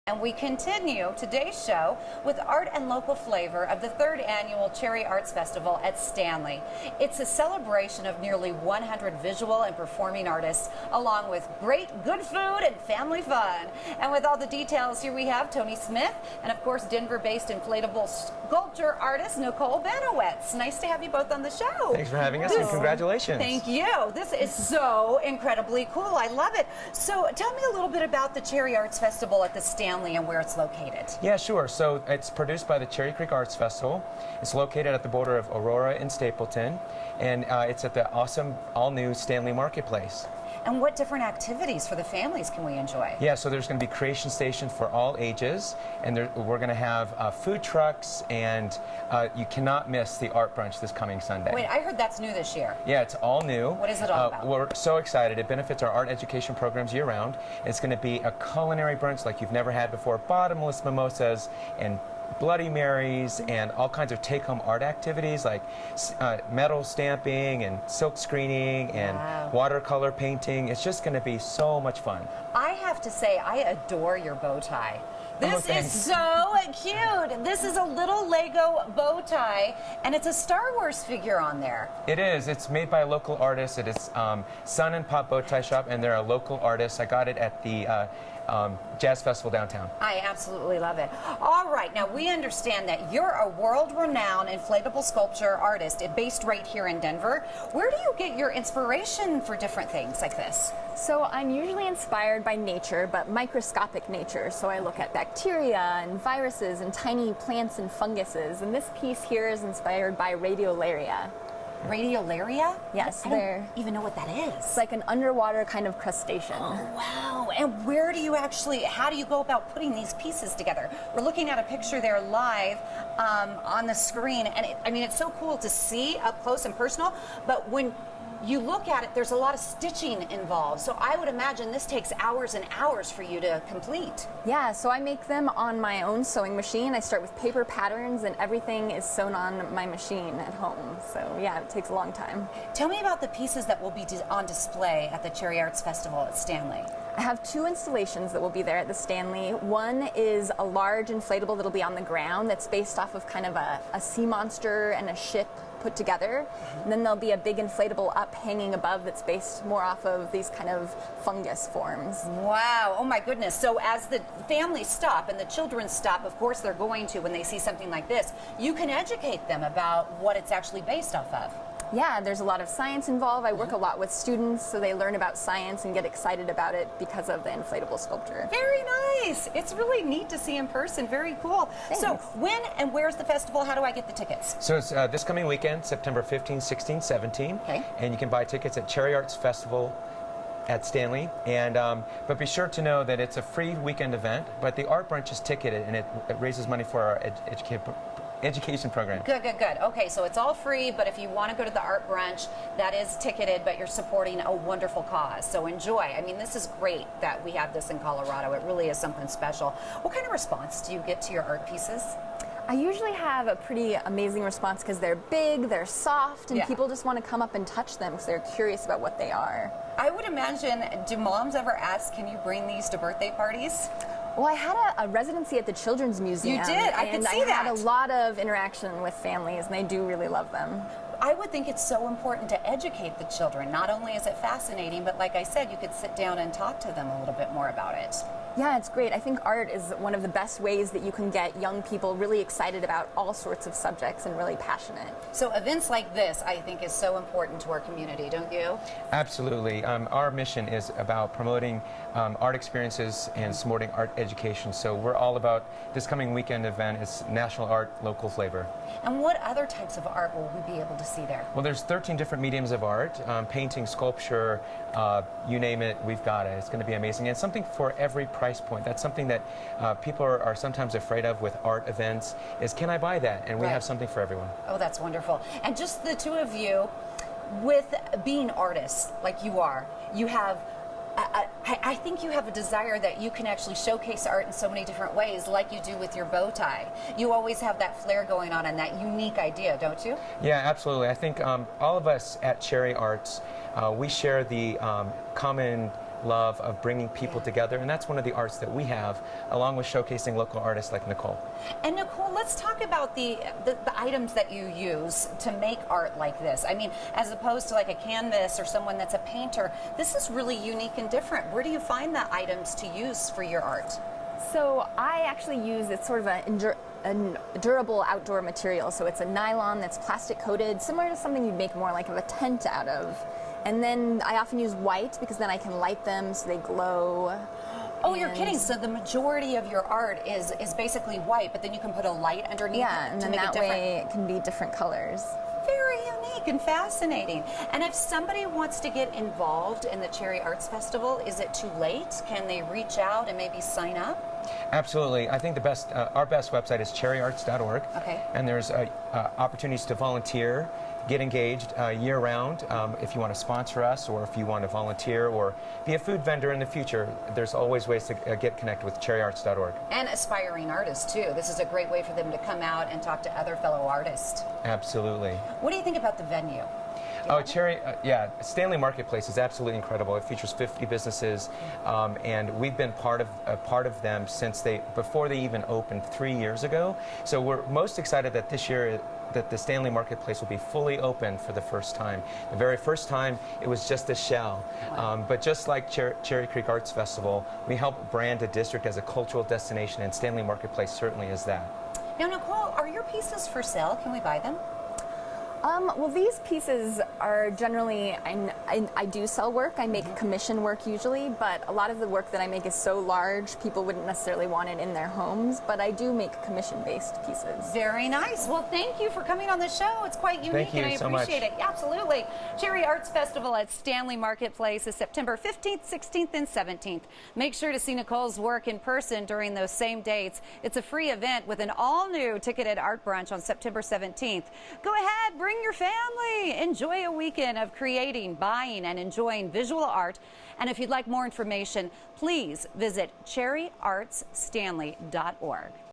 And we continue today's show with art and local flavor of the 3rd annual Cherry Arts Festival at Stanley. It's a celebration of nearly 100 visual and performing artists, along with great good food and family fun. And with all the details, here we have Tony Smith and, of course, Denver-based inflatable sculpture artist Nicole Banowitz. Nice to have you both on the show. Thanks for having us, and congratulations. Thank you. This is so incredibly cool. I love it. So tell me a little bit about the Cherry Arts Festival at the Stanley and where it's located. Yeah, sure. So it's produced by the Cherry Creek Arts Festival. It's located at the border of Aurora and Stapleton, and it's at the awesome all-new Stanley Marketplace. And what different activities for the families can we enjoy? Yeah, so there's going to be creation stations for all ages, and we're going to have food trucks, and you cannot miss the art brunch this coming Sunday. Wait, I heard that's new this year. Yeah, it's all new. What is it all about? We're so excited. It benefits our art education programs year-round. It's going to be a culinary brunch like you've never had before, bottomless mimosas and Bloody Marys and all kinds of take-home art activities like metal stamping and silk screening and watercolor painting. It's just going to be so much fun. I have to say, I adore your bow tie. This is so cute. This is a little Lego bow tie, and it's a Star Wars figure on there. It is. It's made by a local artist. It is Sun and Pop Bow Tie Shop, and they're a local artist. I got it at the Jazz Festival downtown. I absolutely love it. All right, now we understand that you're a world-renowned inflatable sculpture artist based right here in Denver. Where do you get your inspiration for different things like this? So I'm usually inspired by nature, but microscopic nature. So I look at bacteria and viruses and tiny plants and funguses. And this piece here is inspired by radiolaria. Radiolaria? Yes, I don't even know what that is. It's like an underwater kind of crustacean. Oh, wow. And where do you actually, how do you go about putting these pieces together? We're looking at a picture there live on the screen, and I mean, it's so cool to see up close and personal, but when you look at it, there's a lot of stitching involved. So I would imagine this takes hours and hours for you to complete. Yeah, so I make them on my own sewing machine. I start with paper patterns, and everything is sewn on my machine at home. So yeah, it takes a long time. Tell me about the pieces that will be on display at the Cherry Arts Festival at Stanley. I have 2 installations that will be there at the Stanley. One is a large inflatable that'll be on the ground that's based off of kind of a sea monster and a ship put together. And then there'll be a big inflatable up hanging above that's based more off of these kind of fungus forms. Wow, oh my goodness. So as the families stop and the children stop, of course they're going to when they see something like this, you can educate them about what it's actually based off of. Yeah, there's a lot of science involved. I work a lot with students, so they learn about science and get excited about it because of the inflatable sculpture. Very nice. It's really neat to see in person. Very cool. Thanks. So when and where's the festival? How do I get the tickets? So it's this coming weekend, September 15, 16, 17. Okay. And you can buy tickets at Cherry Arts Festival at Stanley, and but be sure to know that it's a free weekend event, but the art brunch is ticketed, and it raises money for our education program. Good, good, good. Okay, so it's all free, but if you want to go to the art brunch, that is ticketed, but you're supporting a wonderful cause. So enjoy. I mean, this is great that we have this in Colorado. It really is something special. What kind of response do you get to your art pieces? I usually have a pretty amazing response because they're big, they're soft, and people just want to come up and touch them because they're curious about what they are. I would imagine, do moms ever ask, can you bring these to birthday parties? Well, I had a residency at the Children's Museum. You did? I could see that. And I had a lot of interaction with families, and they do really love them. I would think it's so important to educate the children. Not only is it fascinating, but like I said, you could sit down and talk to them a little bit more about it. Yeah, it's great. I think art is one of the best ways that you can get young people really excited about all sorts of subjects and really passionate. So events like this, I think, is so important to our community, don't you? Absolutely. Our mission is about promoting art experiences and supporting art education. So we're all about this coming weekend event. It's National Art, Local Flavor. And what other types of art will we be able to see there? Well, there's 13 different mediums of art, painting, sculpture, you name it, we've got it. It's going to be amazing. And something for every price point. That's something that people are sometimes afraid of with art events, is can I buy that? And we have something for everyone. Oh, that's wonderful. And just the 2 of you, with being artists like you are, you have I think you have a desire that you can actually showcase art in so many different ways, like you do with your bow tie. You always have that flair going on and that unique idea, don't you? Yeah, absolutely. I think all of us at Cherry Arts, we share the common love of bringing people together, and that's one of the arts that we have, along with showcasing local artists like Nicole. And Nicole, let's talk about the items that you use to make art like this. I mean, as opposed to like a canvas or someone that's a painter, this is really unique and different. Where do you find the items to use for your art? So I actually use, it's sort of a durable outdoor material. So it's a nylon that's plastic coated, similar to something you'd make more like of a tent out of. And then I often use white because then I can light them so they glow. Oh, you're kidding. So the majority of your art is basically white, but then you can put a light underneath yeah, it and to then make that it different. way it can be different colors. Very unique and fascinating. And if somebody wants to get involved in the Cherry Arts Festival, is it too late? Can they reach out and maybe sign up? Absolutely. I think our best website is cherryarts.org. Okay. And there's opportunities to volunteer, get engaged year-round. If you want to sponsor us, or if you want to volunteer or be a food vendor in the future, there's always ways to get connected with cherryarts.org. And aspiring artists, too. This is a great way for them to come out and talk to other fellow artists. Absolutely. What do you think about the venue? Oh, Stanley Marketplace is absolutely incredible. It features 50 businesses, and we've been part of them since before they even opened 3 years ago. So we're most excited that this year that the Stanley Marketplace will be fully open for the first time. The very first time, it was just a shell. Wow. But just like Cherry Creek Arts Festival, we help brand a district as a cultural destination, and Stanley Marketplace certainly is that. Now, Nicole, are your pieces for sale? Can we buy them? Well, these pieces are generally, I do sell work. I make commission work usually, but a lot of the work that I make is so large, people wouldn't necessarily want it in their homes, but I do make commission-based pieces. Very nice. Well, thank you for coming on the show. It's quite unique, and I appreciate it. Yeah, absolutely. Cherry Arts Festival at Stanley Marketplace is September 15th, 16th, and 17th. Make sure to see Nicole's work in person during those same dates. It's a free event with an all-new ticketed art brunch on September 17th. Go ahead, bring your family. Enjoy a weekend of creating, buying, and enjoying visual art. And if you'd like more information, please visit cherryartsstanley.org.